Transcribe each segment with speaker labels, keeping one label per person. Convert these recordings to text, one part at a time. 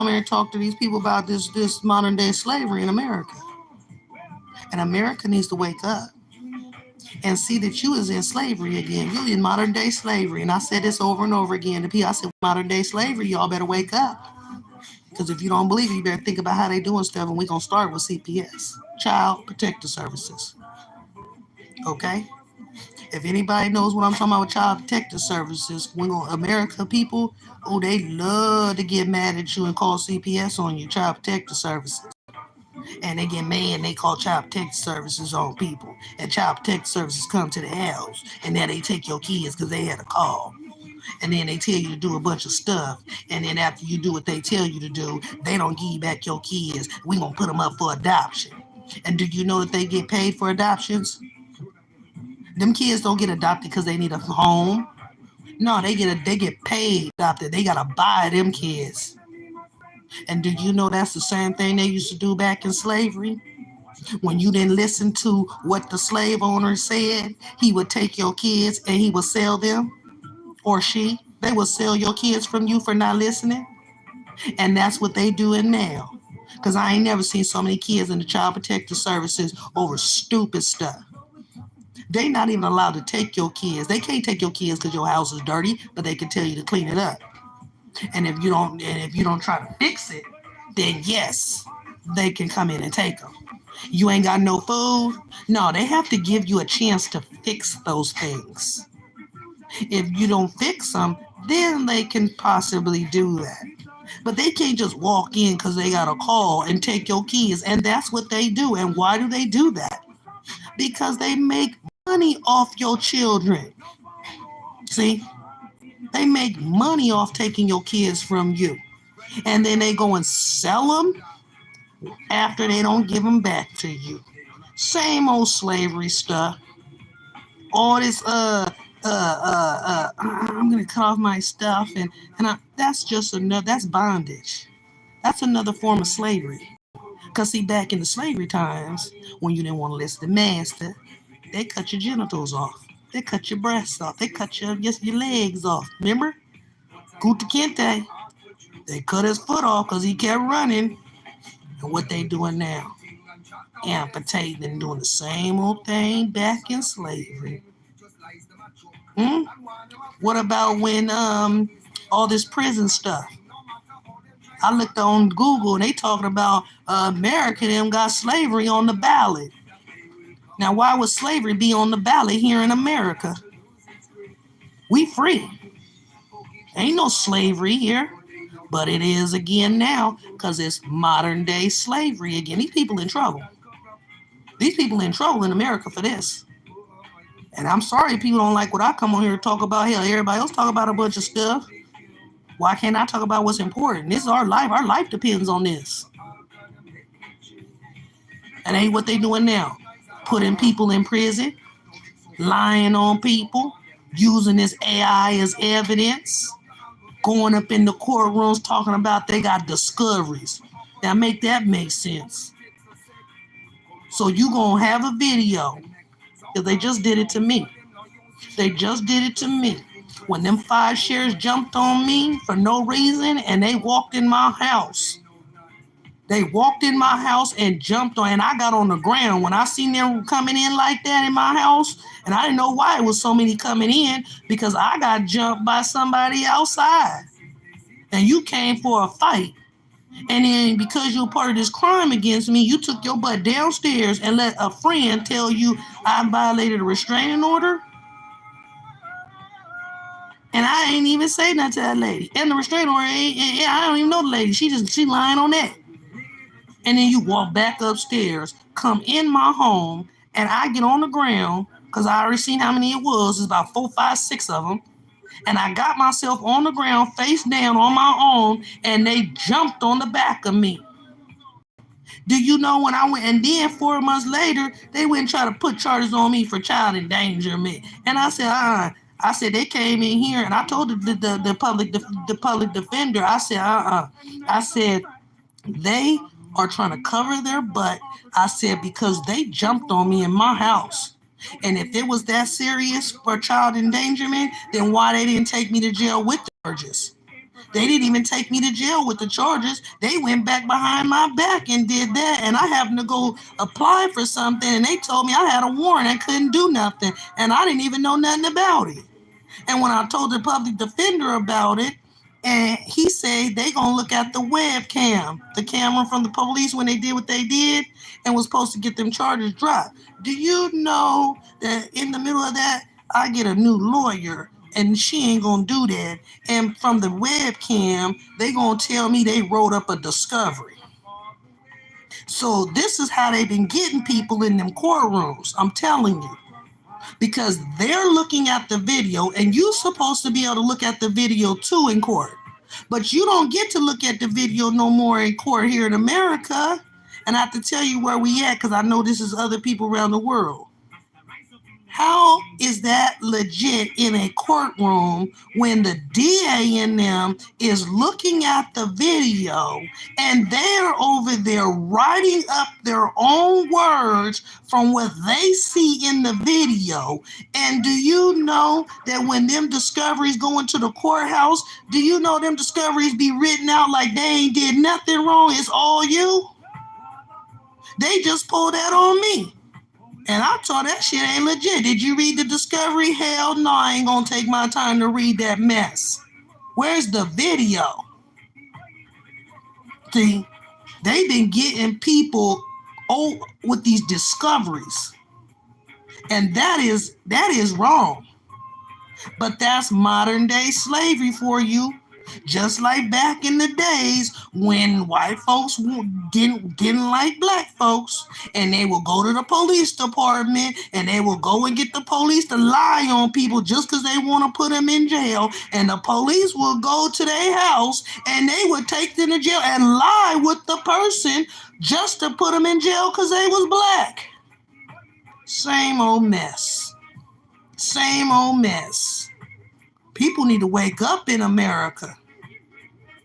Speaker 1: come here and talk to these people about this modern day slavery in America. And America needs to wake up and see that you is in slavery again. You in modern day slavery. And I said this over and over again to people. I said, modern day slavery, y'all better wake up. Because if you don't believe it, you better think about how they doing stuff. And we're going to start with CPS, Child Protective Services. Okay? If anybody knows what I'm talking about with Child Protective Services, when America people, oh, they love to get mad at you and call CPS on you, Child Protective Services. And they get mad and they call Child Protective Services on people. And Child Protective Services come to the house and then they take your kids because they had a call. And then they tell you to do a bunch of stuff. And then after you do what they tell you to do, they don't give you back your kids. We gonna put them up for adoption. And do you know that they get paid for adoptions? Them kids don't get adopted because they need a home. No, they get paid adopted. They gotta buy them kids. And do you know that's the same thing they used to do back in slavery? When you didn't listen to what the slave owner said, he would take your kids and he would sell them, or she. They would sell your kids from you for not listening. And that's what they doing now. Because I ain't never seen so many kids in the Child Protective Services over stupid stuff. They not even allowed to take your kids. They can't take your kids because your house is dirty, but they can tell you to clean it up. And if you don't try to fix it, then yes, they can come in and take them. You ain't got no food? No, they have to give you a chance to fix those things. If you don't fix them, then they can possibly do that. But they can't just walk in because they got a call and take your kids. And that's what they do. And why do they do that? Because they make money off your children. See? They make money off taking your kids from you. And then they go and sell them after they don't give them back to you. Same old slavery stuff. All this I'm gonna cut off my stuff that's just another, that's bondage. That's another form of slavery. Cause see, back in the slavery times, when you didn't want to listen to master, they cut your genitals off. They cut your breasts off. They cut your legs off. Remember? Kunta Kinte. They cut his foot off because he kept running. And what they doing now? Amputating and doing the same old thing back in slavery. Hmm? What about when all this prison stuff? I looked on Google and they talking about America them got slavery on the ballot. Now, why would slavery be on the ballot here in America? We free. Ain't no slavery here. But it is again now because it's modern day slavery again. These people in trouble. These people in trouble in America for this. And I'm sorry people don't like what I come on here to talk about. Hell, everybody else talk about a bunch of stuff. Why can't I talk about what's important? This is our life. Our life depends on this. And ain't what they doing now. Putting people in prison, lying on people, using this AI as evidence, going up in the courtrooms talking about they got discoveries. Now make that make sense. So you gonna have a video, because they just did it to me. They just did it to me. When them 5 shares jumped on me for no reason and they walked in my house. They walked in my house and jumped on, and I got on the ground. When I seen them coming in like that in my house, and I didn't know why it was so many coming in, because I got jumped by somebody outside. And you came for a fight. And then because you're part of this crime against me, you took your butt downstairs and let a friend tell you I violated a restraining order. And I ain't even say nothing to that lady. And the restraining order, I don't even know the lady. She lying on that. And then you walk back upstairs, come in my home, and I get on the ground, because I already seen how many it was. It's about 4, 5, 6 of them. And I got myself on the ground, face down on my own, and they jumped on the back of me. Do you know when I went, and then 4 months later, they went and tried to put charges on me for child endangerment. And I said, I said, they came in here, and I told the public defender, I said, I said, they are trying to cover their butt. I said, because they jumped on me in my house. And if it was that serious for child endangerment, then why they didn't take me to jail with the charges? They didn't even take me to jail with the charges. They went back behind my back and did that. And I happened to go apply for something, and they told me I had a warrant. I couldn't do nothing. And I didn't even know nothing about it. And when I told the public defender about it, and he said they gonna look at the webcam, the camera from the police when they did what they did, and was supposed to get them charges dropped. Do you know that in the middle of that, I get a new lawyer, and she ain't gonna do that. And from the webcam, they gonna tell me they wrote up a discovery. So this is how they been getting people in them courtrooms. I'm telling you, because they're looking at the video, and you're supposed to be able to look at the video too in court. But you don't get to look at the video no more in court here in America. And I have to tell you where we at, because I know this is other people around the world. How is that legit in a courtroom when the DA in them is looking at the video and they're over there writing up their own words from what they see in the video? And do you know that when them discoveries go into the courthouse, do you know them discoveries be written out like they ain't did nothing wrong? It's all you. They just pulled that on me. And I thought that shit ain't legit. Did you read the discovery? Hell no, I ain't gonna take my time to read that mess. Where's the video? See, they've been getting people with these discoveries. And that is wrong. But that's modern day slavery for you. Just like back in the days when white folks didn't like black folks, and they will go to the police department and they will go and get the police to lie on people just because they want to put them in jail, and the police will go to their house and they would take them to jail and lie with the person just to put them in jail because they was black. Same old mess. Same old mess. People need to wake up in America.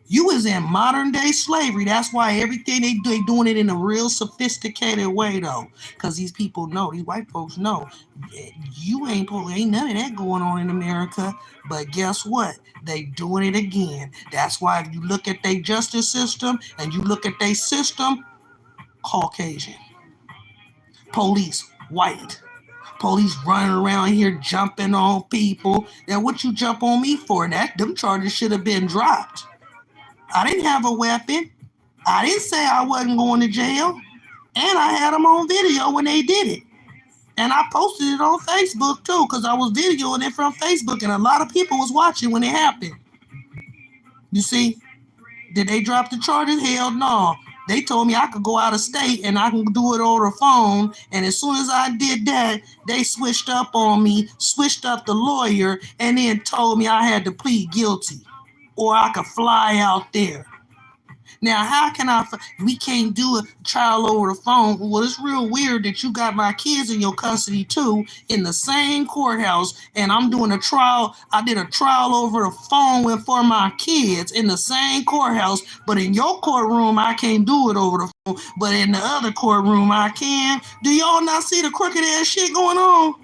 Speaker 1: You is in modern day slavery. That's why everything they doing it in a real sophisticated way though. Because these people know, these white folks know, ain't none of that going on in America. But guess what? They doing it again. That's why if you look at their justice system and you look at their system, Caucasian. Police, white. Police running around here jumping on people. Now what you jump on me for? Them charges should have been dropped. I didn't have a weapon. I didn't say I wasn't going to jail. And I had them on video when they did it. And I posted it on Facebook too, because I was videoing it from Facebook, and a lot of people was watching when it happened. You see? Did they drop the charges? Hell no. They told me I could go out of state and I can do it over the phone. And as soon as I did that, they switched up on me, switched up the lawyer, and then told me I had to plead guilty or I could fly out there. Now, how can we can't do a trial over the phone? Well, it's real weird that you got my kids in your custody too in the same courthouse, and I'm doing a trial. I did a trial over the phone for my kids in the same courthouse, but in your courtroom, I can't do it over the phone, but in the other courtroom, I can. Do y'all not see the crooked ass shit going on?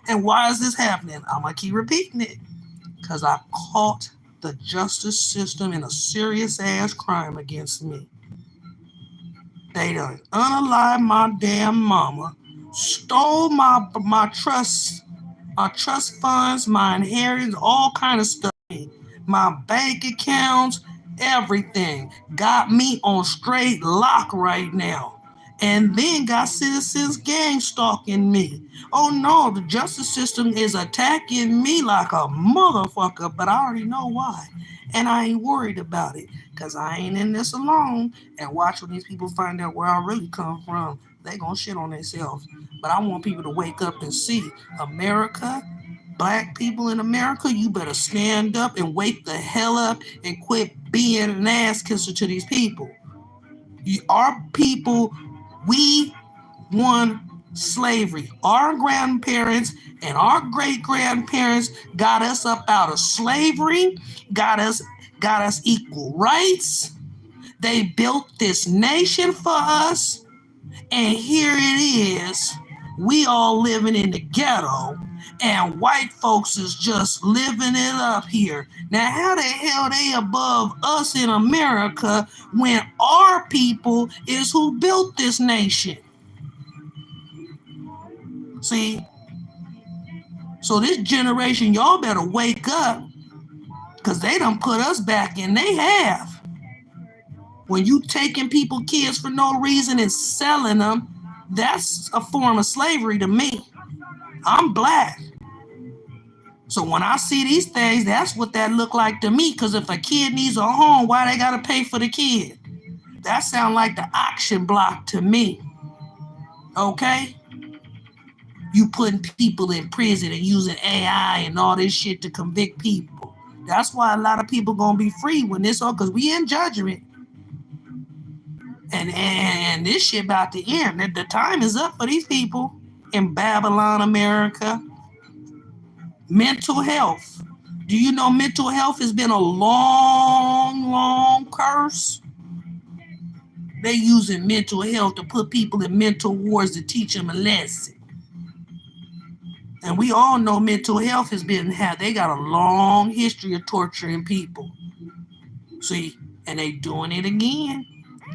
Speaker 1: And why is this happening? I'm going to keep repeating it. Because I caught the justice system in a serious ass crime against me. They done unalived my damn mama, stole my trust funds, my inheritance, all kind of stuff, my bank accounts, everything. Got me on straight lock right now. And then got citizens gang stalking me. Oh no, the justice system is attacking me like a motherfucker, but I already know why. And I ain't worried about it, because I ain't in this alone. And watch when these people find out where I really come from. They gonna shit on themselves. But I want people to wake up and see America, black people in America, you better stand up and wake the hell up and quit being an ass kisser to these people. Our people, we won slavery. Our grandparents and our great grandparents got us up out of slavery, got us equal rights. They built this nation for us, and here it is. We all living in the ghetto, and white folks is just living it up here. Now, how the hell they above us in America when our people is who built this nation? See? So this generation, y'all better wake up, because they done put us back in. They have. When you taking people kids for no reason and selling them, that's a form of slavery to me. I'm black. So when I see these things, that's what that look like to me. Because if a kid needs a home, why they got to pay for the kid? That sound like the auction block to me. Okay? You putting people in prison and using AI and all this shit to convict people. That's why a lot of people gonna be free when this all, because we in judgment. And this shit about to end. The time is up for these people in Babylon, America. Mental health. Do you know mental health has been a long curse? They using mental health to put people in mental wards to teach them a lesson. And we all know mental health they got a long history of torturing people. See, and they doing it again.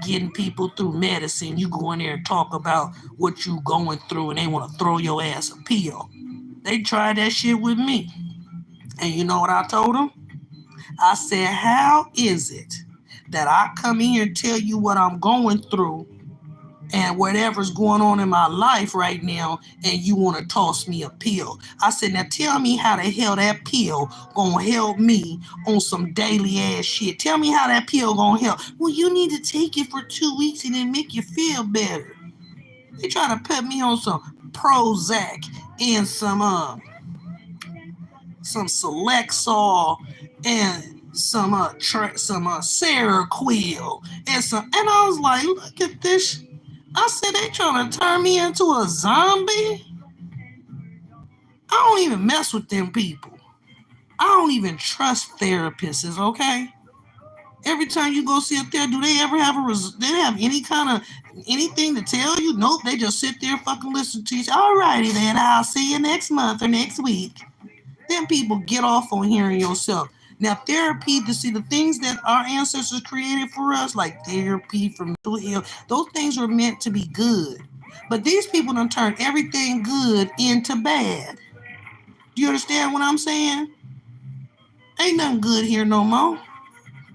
Speaker 1: Getting people through medicine. You go in there and talk about what you going through and they want to throw your ass a pill. They tried that shit with me. And you know what I told them? I said, how is it that I come in here and tell you what I'm going through and whatever's going on in my life right now, and you want to toss me a pill? I said, now tell me how the hell that pill gonna help me on some daily ass shit. Tell me how that pill gonna help. Well, you need to take it for 2 weeks and then make you feel better. They try to put me on some Prozac and some Selexol and some Seroquel and I was like, look at this. I said, they trying to turn me into a zombie? I don't even mess with them people. I don't even trust therapists, okay? Every time you go see a therapist, do they ever have any kind of anything to tell you? Nope, they just sit there fucking listen to you. Alrighty then, I'll see you next month or next week. Then people get off on hearing yourself. Now, therapy, to see the things that our ancestors created for us, like therapy for mental health, those things were meant to be good. But these people done turned everything good into bad. Do you understand what I'm saying? Ain't nothing good here no more.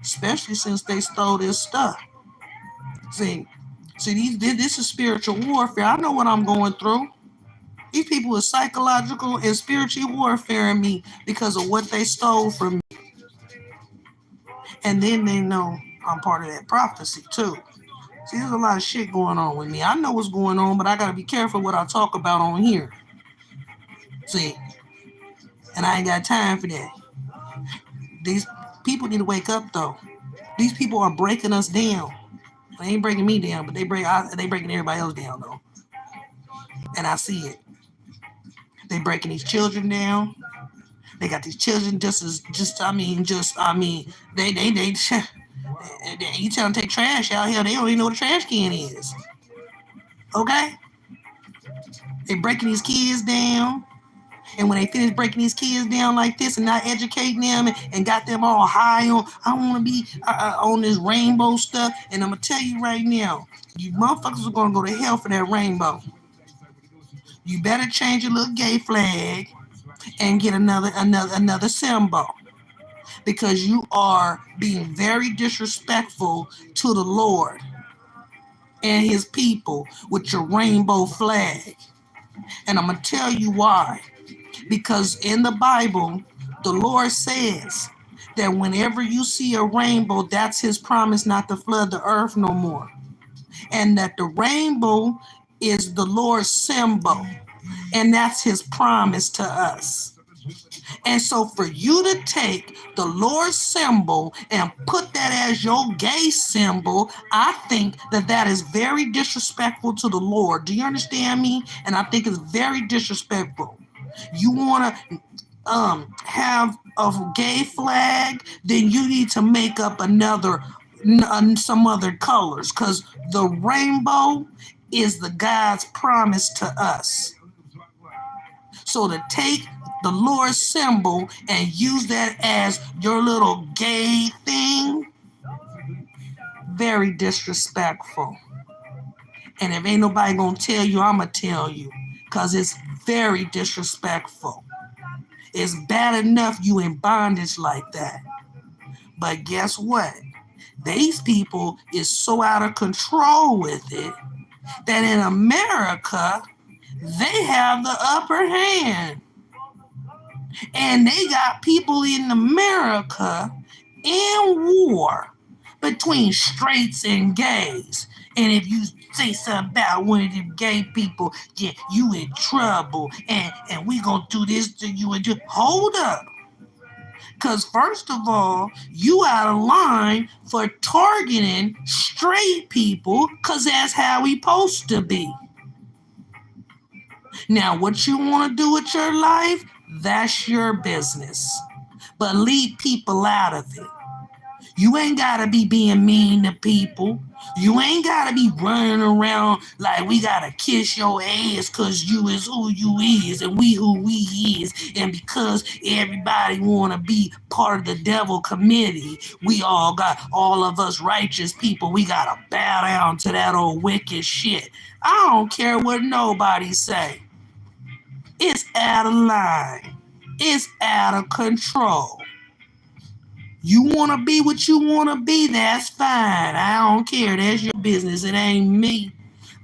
Speaker 1: Especially since they stole this stuff. See, this is spiritual warfare. I know what I'm going through. These people are psychological and spiritual warfare in me because of what they stole from me. And then they know I'm part of that prophecy too. See, there's a lot of shit going on with me. I know what's going on, but I gotta be careful what I talk about on here. See, and I ain't got time for that. These people need to wake up though. These people are breaking us down. They ain't breaking me down, but they breaking everybody else down though. And I see it. They breaking these children down. They got these children they you tell them to take trash out here, they don't even know what a trash can is. Okay? They breaking these kids down. And when they finish breaking these kids down like this and not educating them and got them all high on, I want to be on this rainbow stuff. And I'm going to tell you right now, you motherfuckers are going to go to hell for that rainbow. You better change your little gay flag and get another symbol. Because you are being very disrespectful to the Lord and his people with your rainbow flag. And I'm going to tell you why. Because in the Bible, the Lord says that whenever you see a rainbow, that's his promise not to flood the earth no more. And that the rainbow is the Lord's symbol. And that's his promise to us. And so for you to take the Lord's symbol and put that as your gay symbol, I think that is very disrespectful to the Lord. Do you understand me? And I think it's very disrespectful. You want to have a gay flag, then you need to make up some other colors, because the rainbow is the God's promise to us. So to take the Lord's symbol and use that as your little gay thing, very disrespectful. And if ain't nobody gonna tell you, I'ma tell you, because it's very disrespectful. It's bad enough you in bondage like that. But guess what? These people is so out of control with it that in America, they have the upper hand. And they got people in America in war between straights and gays. And if you say something about one of them gay people, yeah, you in trouble. And we gonna do this to you and just hold up. Because first of all, you out of line for targeting straight people because that's how we supposed to be. Now, what you want to do with your life, that's your business. But leave people out of it. You ain't got to be being mean to people. You ain't got to be running around like we got to kiss your ass because you is who you is and we who we is. And because everybody want to be part of the devil committee, we all of us righteous people, we got to bow down to that old wicked shit. I don't care what nobody say. It's out of line. It's out of control. You want to be what you want to be, that's fine. I don't care. That's your business. It ain't me.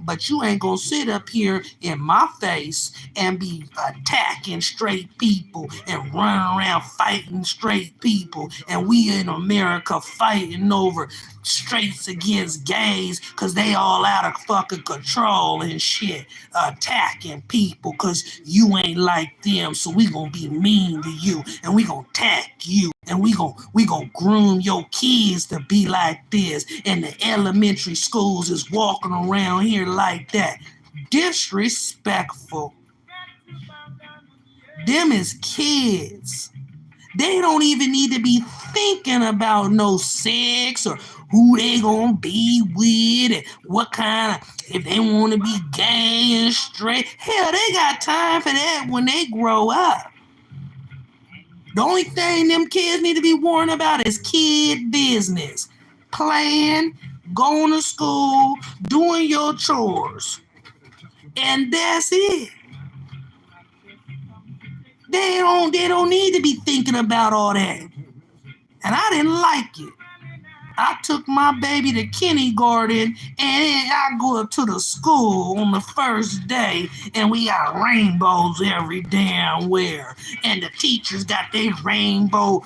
Speaker 1: But you ain't going to sit up here in my face and be attacking straight people and running around fighting straight people. And we in America fighting over straights against gays because they all out of fucking control and shit. Attacking people because you ain't like them. So we going to be mean to you and we going to attack you. And we gonna groom your kids to be like this. And the elementary schools is walking around here like that. Disrespectful. Them is kids. They don't even need to be thinking about no sex or who they gonna be with and what kind of, if they want to be gay and straight. Hell, they got time for that when they grow up. The only thing them kids need to be worrying about is kid business. Playing, going to school, doing your chores. And that's it. They don't need to be thinking about all that. And I didn't like it. I took my baby to kindergarten and I go up to the school on the first day and we got rainbows every damn where. And the teachers got their rainbow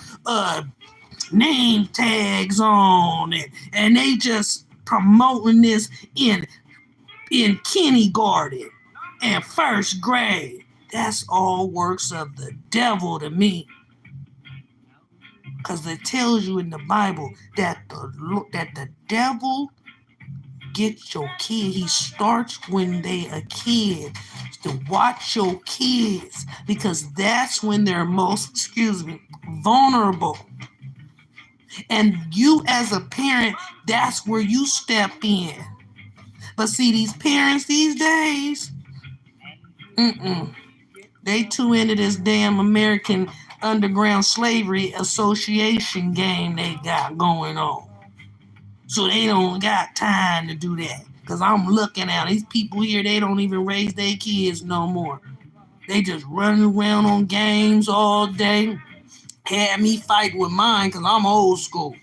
Speaker 1: name tags on it. And they just promoting this in kindergarten and first grade. That's all works of the devil to me. Because it tells you in the Bible that the devil gets your kid. He starts when they a kid. To watch your kids because that's when they're most, vulnerable. And you as a parent, that's where you step in. But see, these parents these days, they too into this damn American underground slavery association game they got going on. So they don't got time to do that. Because I'm looking at these people here, they don't even raise their kids no more. They just running around on games all day. Had me fight with mine because I'm old school.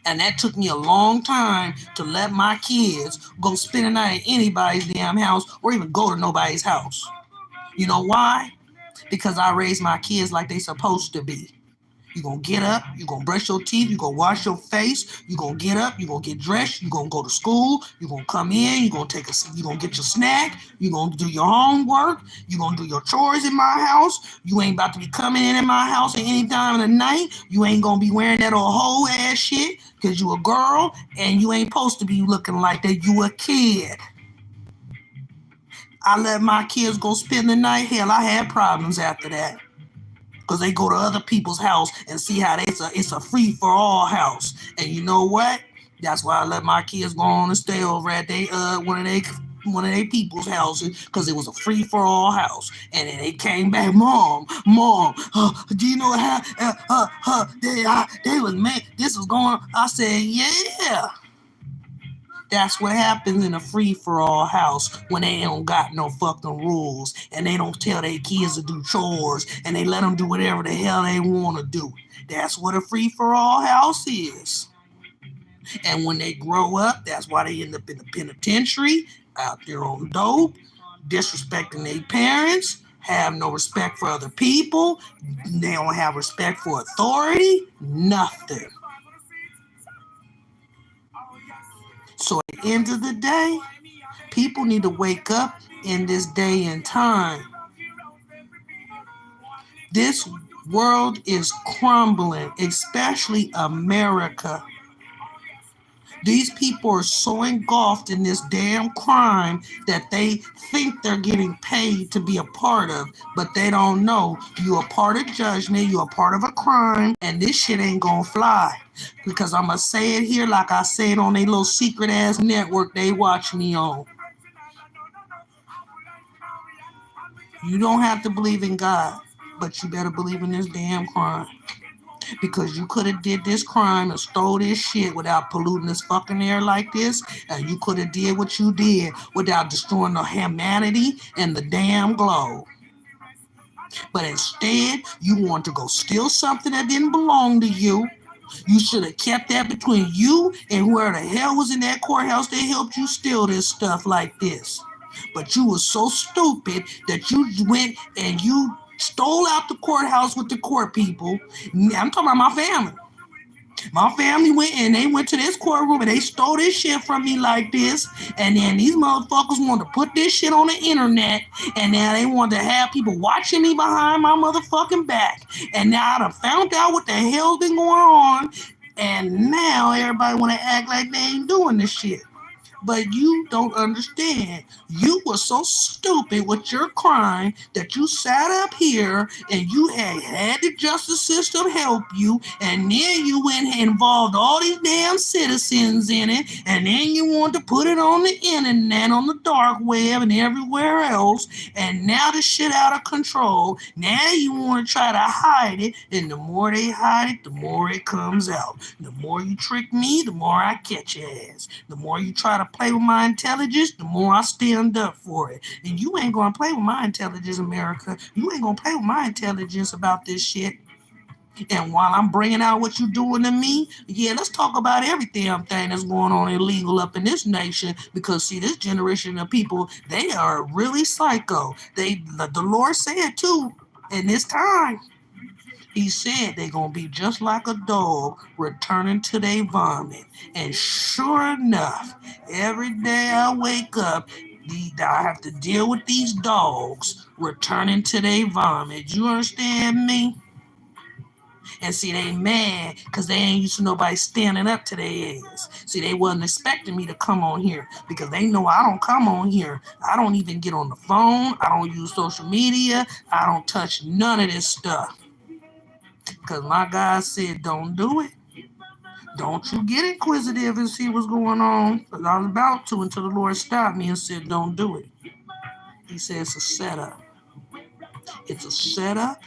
Speaker 1: And that took me a long time to let my kids go spend a night at anybody's damn house or even go to nobody's house. You know why? Because I raised my kids like they supposed to be. You're going to get up, you're going to brush your teeth, you're going to wash your face, you're going to get up, you're going to get dressed, you're going to go to school, you're going to come in, you're going to get your snack, you're going to do your homework, you're going to do your chores in my house. You ain't about to be coming in my house at any time of the night. You ain't going to be wearing that old whole ass shit because you a girl and you ain't supposed to be looking like that. You a kid. I let my kids go spend the night. Hell, I had problems after that. Because they go to other people's house and see how it's a free-for-all house. And you know what? That's why I let my kids go on and stay over at one of their one of their people's houses because it was a free-for-all house. And then they came back, Mom, do you know how they was mad, this was going on? I said, yeah. That's what happens in a free-for-all house when they don't got no fucking rules and they don't tell their kids to do chores and they let them do whatever the hell they want to do. That's what a free-for-all house is. And when they grow up, that's why they end up in the penitentiary, out there on dope, disrespecting their parents, have no respect for other people, they don't have respect for authority, nothing. So at the end of the day, people need to wake up in this day and time. This world is crumbling, especially America. These people are so engulfed in this damn crime that they think they're getting paid to be a part of, but they don't know you're a part of judgment, you're a part of a crime, and this shit ain't gonna fly. Because I'm gonna say it here like I say it on a little secret ass network they watch me on. You don't have to believe in God, but you better believe in this damn crime. Because you could have did this crime and stole this shit without polluting this fucking air like this, and you could have did what you did without destroying the humanity and the damn globe. But instead, you want to go steal something that didn't belong to you. You should have kept that between you and whoever the hell was in that courthouse that helped you steal this stuff like this. But you were so stupid that you went and you stole out the courthouse with the court people. I'm talking about my family. My family went and they went to this courtroom and they stole this shit from me like this. And then these motherfuckers wanted to put this shit on the internet. And now they wanted to have people watching me behind my motherfucking back. And now I done found out what the hell's been going on. And now everybody want to act like they ain't doing this shit. But you don't understand. You were so stupid with your crime that you sat up here and you had the justice system help you, and then you went and involved all these damn citizens in it, and then you wanted to put it on the internet, on the dark web, and everywhere else, and now the shit out of control. Now you want to try to hide it, and the more they hide it, the more it comes out. The more you trick me, the more I catch your ass. The more you try to play with my intelligence, the more I stand up for it. And you ain't gonna play with my intelligence, America. You ain't gonna play with my intelligence about this shit. And while I'm bringing out what you doing to me, yeah, let's talk about every damn thing that's going on illegal up in this nation. Because see, this generation of people, they are really psycho. The Lord said too, in this time, he said they're going to be just like a dog returning to their vomit. And sure enough, every day I wake up, I have to deal with these dogs returning to their vomit. You understand me? And see, they mad because they ain't used to nobody standing up to their ass. See, they wasn't expecting me to come on here because they know I don't come on here. I don't even get on the phone. I don't use social media. I don't touch none of this stuff. Because my God said, don't do it. Don't you get inquisitive and see what's going on. Because I was about to until the Lord stopped me and said, don't do it. He said, it's a setup. It's a setup,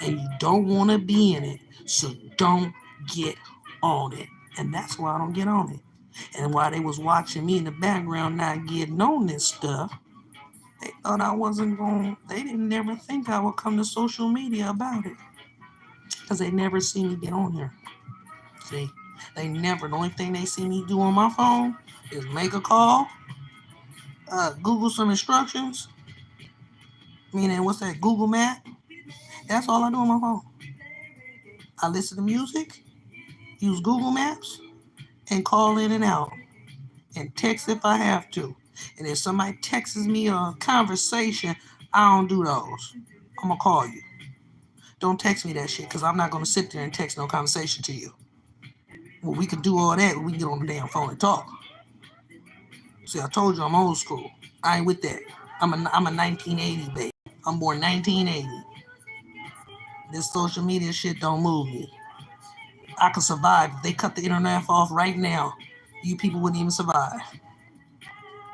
Speaker 1: and you don't want to be in it. So don't get on it. And that's why I don't get on it. And while they was watching me in the background not getting on this stuff, they thought I wasn't going, they didn't never think I would come to social media about it. Because they never see me get on here. See, they never, the only thing they see me do on my phone is make a call, Google some instructions, meaning what's that, Google Map? That's all I do on my phone. I listen to music, use Google Maps, and call in and out, and text if I have to. And if somebody texts me a conversation, I don't do those. I'm going to call you. Don't text me that shit, because I'm not going to sit there and text no conversation to you. Well, we can do all that. We can get on the damn phone and talk. See, I told you I'm old school. I ain't with that. I'm a 1980 baby. I'm born 1980. This social media shit don't move me. I could survive. If they cut the internet off right now, you people wouldn't even survive.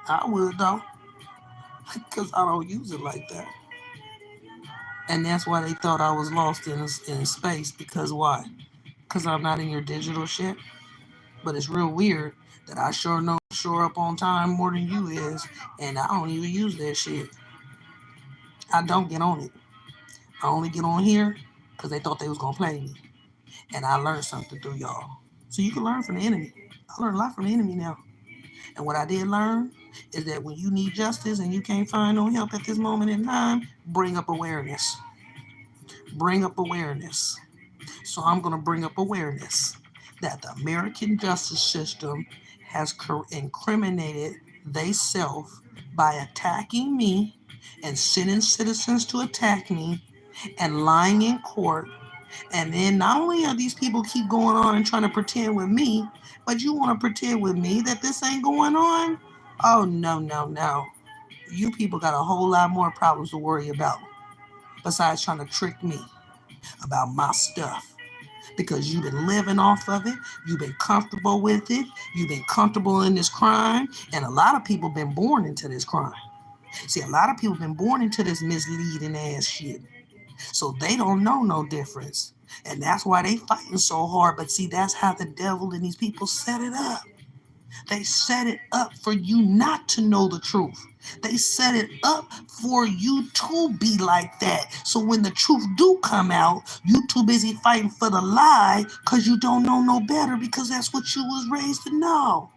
Speaker 1: I would, though. because I don't use it like that. And that's why they thought I was lost in space. Because why? Because I'm not in your digital shit. But it's real weird that I sure know sure up on time more than you is, and I don't even use that shit. I don't get on it. I only get on here because they thought they was gonna play me, and I learned something through y'all. So you can learn from the enemy. I learned a lot from the enemy now. And what I did learn is that when you need justice and you can't find no help at this moment in time, bring up awareness. Bring up awareness. So I'm going to bring up awareness that the American justice system has incriminated theyself by attacking me and sending citizens to attack me and lying in court. And then not only are these people keep going on and trying to pretend with me, but you want to pretend with me that this ain't going on? Oh, no, no, no. You people got a whole lot more problems to worry about besides trying to trick me about my stuff. Because you've been living off of it, you've been comfortable with it, you've been comfortable in this crime, and a lot of people been born into this crime. See, a lot of people been born into this misleading ass shit. So they don't know no difference. And that's why they fighting so hard. But see, that's how the devil and these people set it up. They set it up for you not to know the truth. They set it up for you to be like that. So when the truth do come out, you too busy fighting for the lie because you don't know no better because that's what you was raised to know.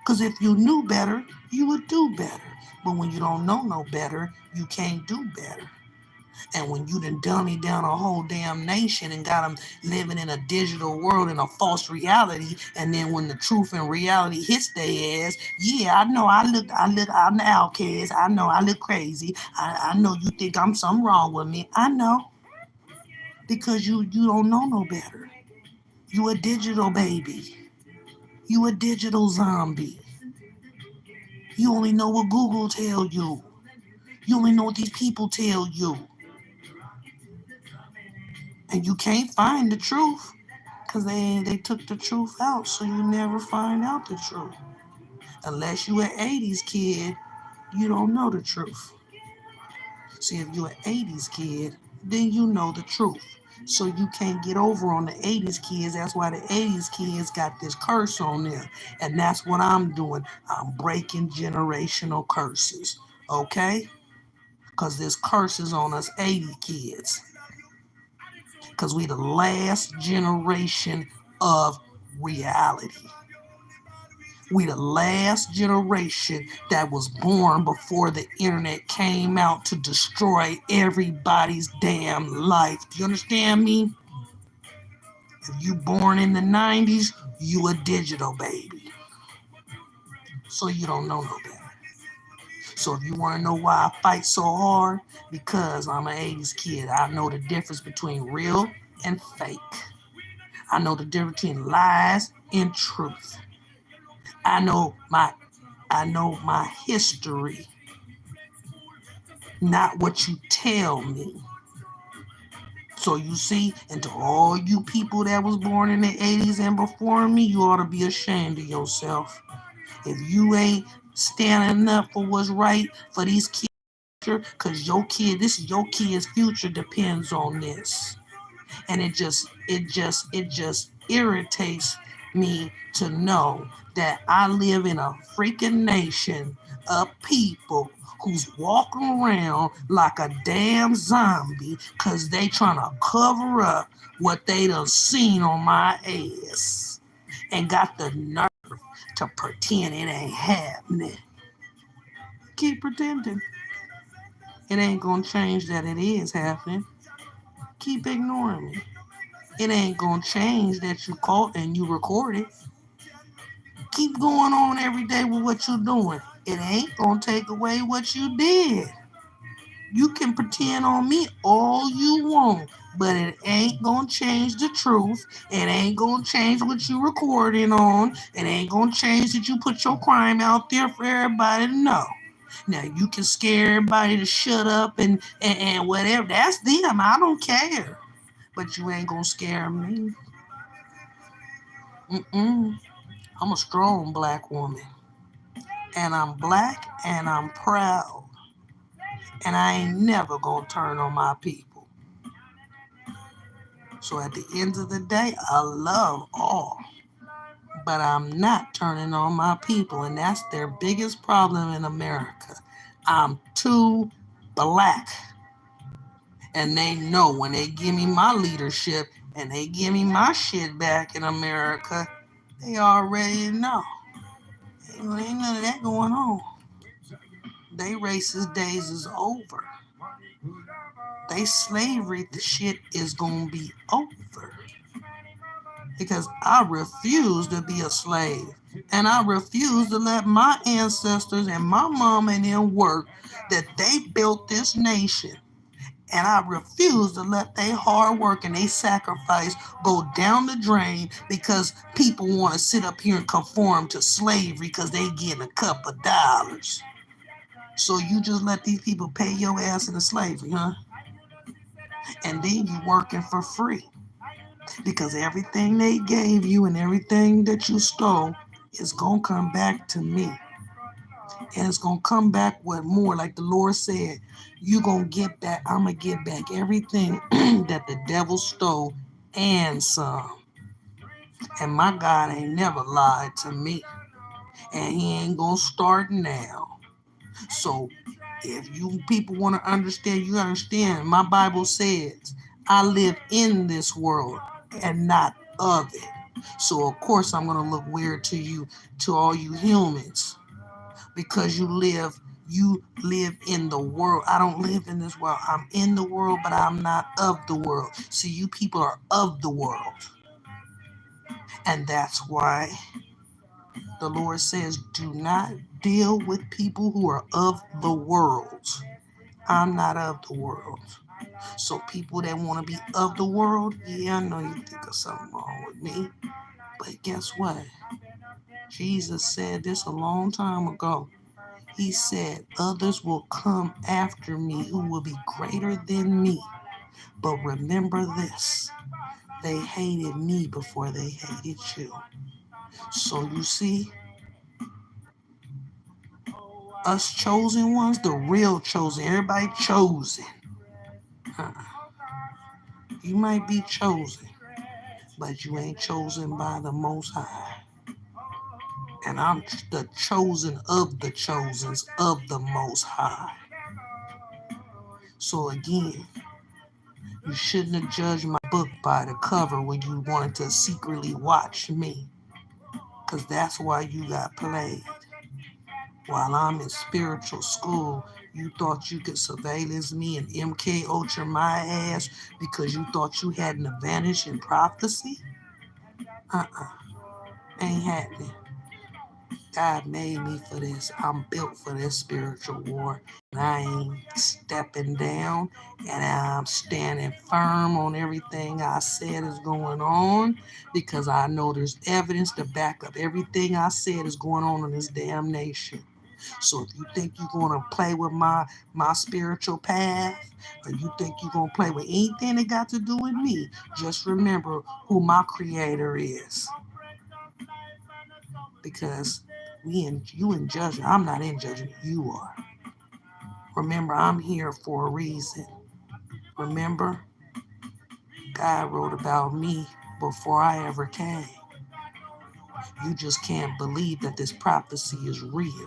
Speaker 1: Because if you knew better, you would do better. But when you don't know no better, you can't do better. And when you done dummy down a whole damn nation and got them living in a digital world in a false reality, and then when the truth and reality hits their ass, yeah, I know I'm the outcast. I know I look crazy. I know you think I'm something wrong with me. I know. Because you don't know no better. You a digital baby. You a digital zombie. You only know what Google tell you. You only know what these people tell you. And you can't find the truth because they took the truth out, so you never find out the truth. Unless you an 80s kid, you don't know the truth. See, if you an 80s kid, then you know the truth. So you can't get over on the 80s kids. That's why the 80s kids got this curse on them. And that's what I'm doing. I'm breaking generational curses. Okay? Because this curse is on us 80 kids. Because we the last generation of reality. We the last generation that was born before the internet came out to destroy everybody's damn life. Do you understand me? If you born in the 90s, you a digital baby. So you don't know no better. So if you want to know why I fight so hard, because I'm an 80s kid, I know the difference between real and fake. I know the difference between lies and truth. I know my history, not what you tell me. So you see, and to all you people that was born in the 80s and before me, you ought to be ashamed of yourself. If you ain't standing up for what's right for these kids, because this is your kid's future depends on this. And it just irritates me to know that I live in a freaking nation of people who's walking around like a damn zombie because they trying to cover up what they done seen on my ass and got the nerve to pretend it ain't happening. Keep pretending. It ain't gonna change that it is happening. Keep ignoring me. It ain't gonna change that you caught and you recorded. Keep going on every day with what you're doing. It ain't gonna take away what you did. You can pretend on me all you want, but it ain't gonna change the truth. It ain't gonna change what you recording on. It ain't gonna change that you put your crime out there for everybody to know. Now you can scare everybody to shut up and whatever. That's them. I don't care. But you ain't gonna scare me. Mm-mm. I'm a strong black woman. And I'm black and I'm proud. And I ain't never gonna turn on my people. So at the end of the day, I love all. But I'm not turning on my people. And that's their biggest problem in America. I'm too black. And they know when they give me my leadership and they give me my shit back in America, they already know. Ain't none of that going on. They racist days is over. They slavery the shit is gonna be over. Because I refuse to be a slave. And I refuse to let my ancestors and my mom and them work that they built this nation. And I refuse to let their hard work and their sacrifice go down the drain because people want to sit up here and conform to slavery because they get a couple of dollars. So you just let these people pay your ass into slavery, huh? And then you working for free. Because everything they gave you and everything that you stole is going to come back to me. And it's going to come back with more. Like the Lord said, you going to get back, I'm going to get back everything that the devil stole and some. And my God ain't never lied to me. And he ain't going to start now. So if you people want to understand, you understand. My Bible says, I live in this world and not of it. So of course I'm going to look weird to you, to all you humans, because you live in the world. I don't live in this world. I'm in the world, but I'm not of the world. See, you people are of the world. And that's why the Lord says, do not deal with people who are of the world. I'm not of the world. So people that want to be of the world, yeah, I know you think of something wrong with me. But guess what? Jesus said this a long time ago. He said, others will come after me who will be greater than me. But remember this, they hated me before they hated you. So you see, us chosen ones, the real chosen, everybody chosen. You might be chosen, but you ain't chosen by the Most High. And I'm the chosen of the chosens of the Most High. So again, you shouldn't have judged my book by the cover when you wanted to secretly watch me. Because that's why you got played. While I'm in spiritual school, you thought you could surveillance me and MK Ultra my ass because you thought you had an advantage in prophecy? Ain't happening. God made me for this. I'm built for this spiritual war. And I ain't stepping down. And I'm standing firm on everything I said is going on. Because I know there's evidence to back up everything I said is going on in this damn nation. So if you think you're going to play with my spiritual path, or you think you're going to play with anything that got to do with me, just remember who my creator is. Because you in judgment. I'm not in judgment. You are. Remember, I'm here for a reason. Remember, God wrote about me before I ever came. You just can't believe that this prophecy is real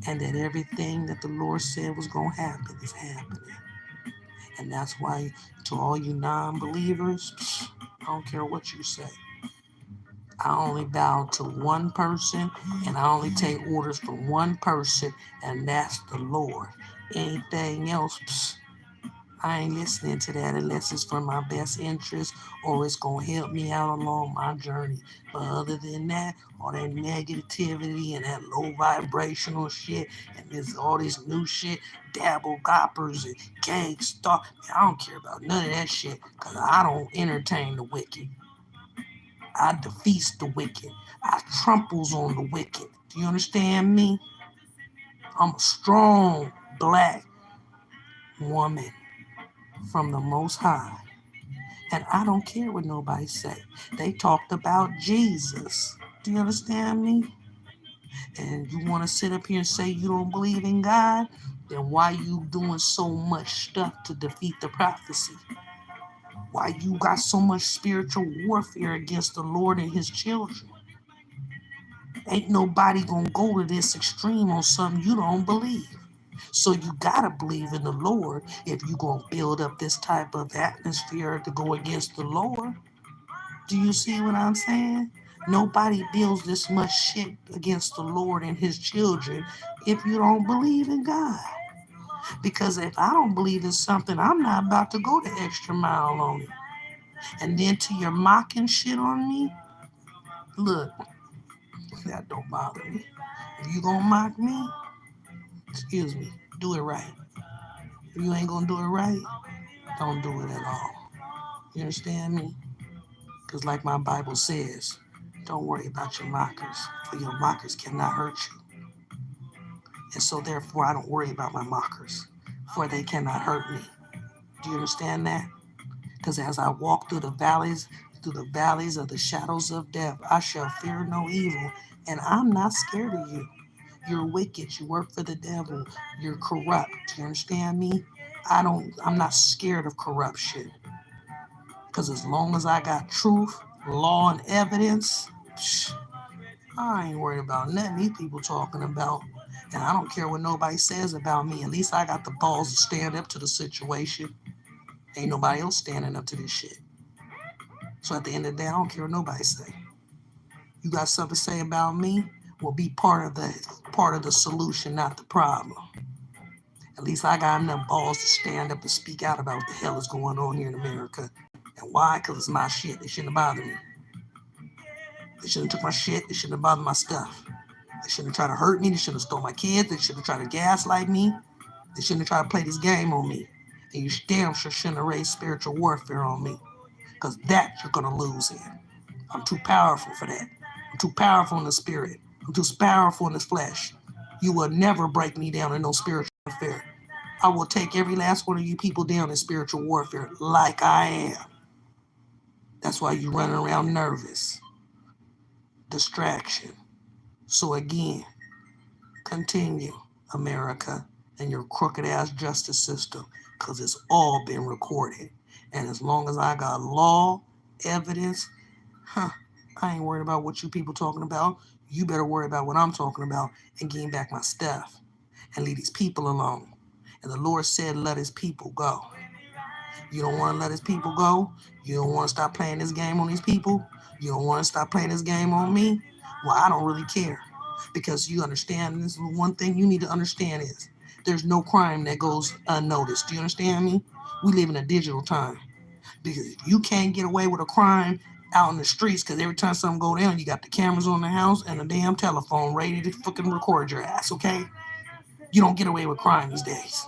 Speaker 1: and that everything that the Lord said was going to happen is happening. And that's why, to all you non-believers, I don't care what you say. I only bow to one person, and I only take orders from one person, and that's the Lord. Anything else, I ain't listening to that unless it's for my best interest or it's going to help me out along my journey. But other than that, all that negativity and that low vibrational shit and all this new shit, dabble goppers and gang stuff, I don't care about none of that shit because I don't entertain the wicked. I defeats the wicked. I tramples on the wicked. Do you understand me? I'm a strong black woman from the Most High. And I don't care what nobody say. They talked about Jesus. Do you understand me? And and you want to sit up here and say you don't believe in God, then why you doing so much stuff to defeat the prophecy? Why you got so much spiritual warfare against the Lord and his children? Ain't nobody gonna go to this extreme on something you don't believe. So you gotta believe in the Lord if you gonna build up this type of atmosphere to go against the Lord. Do you see what I'm saying? Nobody builds this much shit against the Lord and his children if you don't believe in God. Because if I don't believe in something, I'm not about to go the extra mile on it. And then to your mocking shit on me, look, that don't bother me. If you gonna mock me, excuse me, do it right. If you ain't gonna do it right, don't do it at all. You understand me? Because like my Bible says, don't worry about your mockers, for your mockers cannot hurt you. And so therefore I don't worry about my mockers, for they cannot hurt me. Do you understand that? Because as I walk through the valleys of the shadows of death, I shall fear no evil. And I'm not scared of you. You're wicked. You work for the devil. You're corrupt. You understand me? I'm not scared of corruption. Because as long as I got truth, law, and evidence, I ain't worried about nothing these people talking about. And I don't care what nobody says about me. At least I got the balls to stand up to the situation. Ain't nobody else standing up to this shit. So at the end of the day, I don't care what nobody say. You got something to say about me? Well, be part of the solution, not the problem. At least I got enough balls to stand up and speak out about what the hell is going on here in America. And why? Because it's my shit. They shouldn't have bothered me. They shouldn't have took my shit. They shouldn't have bothered my stuff. They shouldn't have tried to hurt me. They shouldn't have stole my kids. They shouldn't have tried to gaslight me. They shouldn't have tried to play this game on me. And you damn sure shouldn't have raised spiritual warfare on me. Because that you're going to lose in. I'm too powerful for that. I'm too powerful in the spirit. I'm too powerful in the flesh. You will never break me down in no spiritual warfare. I will take every last one of you people down in spiritual warfare like I am. That's why you running around nervous. Distraction. So again, continue, America, and your crooked ass justice system, because it's all been recorded. And as long as I got law, evidence, I ain't worried about what you people talking about. You better worry about what I'm talking about and getting back my stuff and leave these people alone. And the Lord said, let his people go. You don't want to let his people go? You don't want to stop playing this game on these people? You don't want to stop playing this game on me? Well, I don't really care. Because you understand, this is one thing you need to understand is there's no crime that goes unnoticed. Do you understand me? We live in a digital time. Because if you can't get away with a crime out in the streets, because every time something go down, you got the cameras on the house and a damn telephone ready to fucking record your ass, okay? You don't get away with crime these days.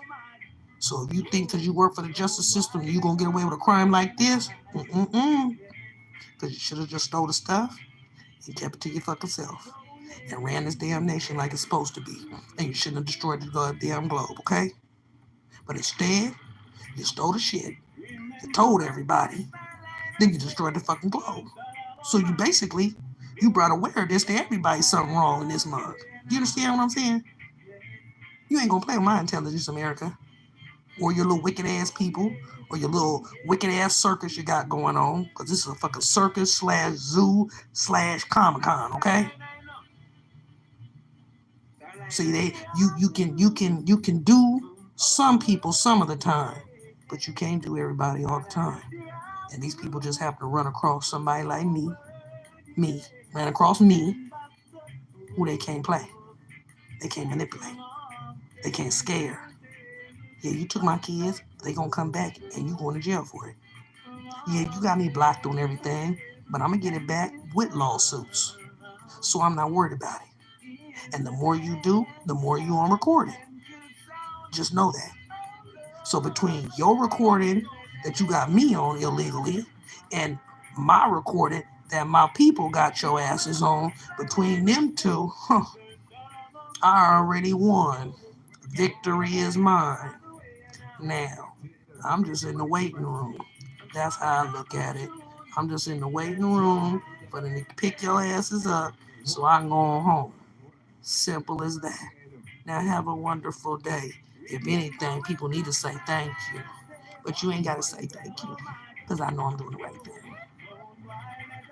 Speaker 1: So if you think because you work for the justice system, you're going to get away with a crime like this? Because you should have just stole the stuff and kept it to your fucking self. And ran this damn nation like it's supposed to be. And you shouldn't have destroyed the goddamn globe, okay? But instead, you stole the shit. You told everybody. Then you destroyed the fucking globe. So you brought awareness to everybody something wrong in this month. Do you understand what I'm saying? You ain't gonna play with my intelligence, America. Or your little wicked ass people. Or your little wicked ass circus you got going on. Because this is a fucking circus / zoo / Comic-Con, okay? See, you can do some people some of the time, but you can't do everybody all the time. And these people just have to run across somebody like me, ran across me, who they can't play, they can't manipulate, they can't scare. Yeah, you took my kids, they gonna come back and you going to jail for it. Yeah, you got me blocked on everything, but I'm gonna get it back with lawsuits. So I'm not worried about it. And the more you do, the more you on recording. Just know that. So between your recording that you got me on illegally and my recording that my people got your asses on, between them two, I already won. Victory is mine. Now, I'm just in the waiting room. That's how I look at it. I'm just in the waiting room for them to pick your asses up so I can go home. Simple as that. Now have a wonderful day. If anything, people need to say thank you. But you ain't got to say thank you because I know I'm doing the right thing.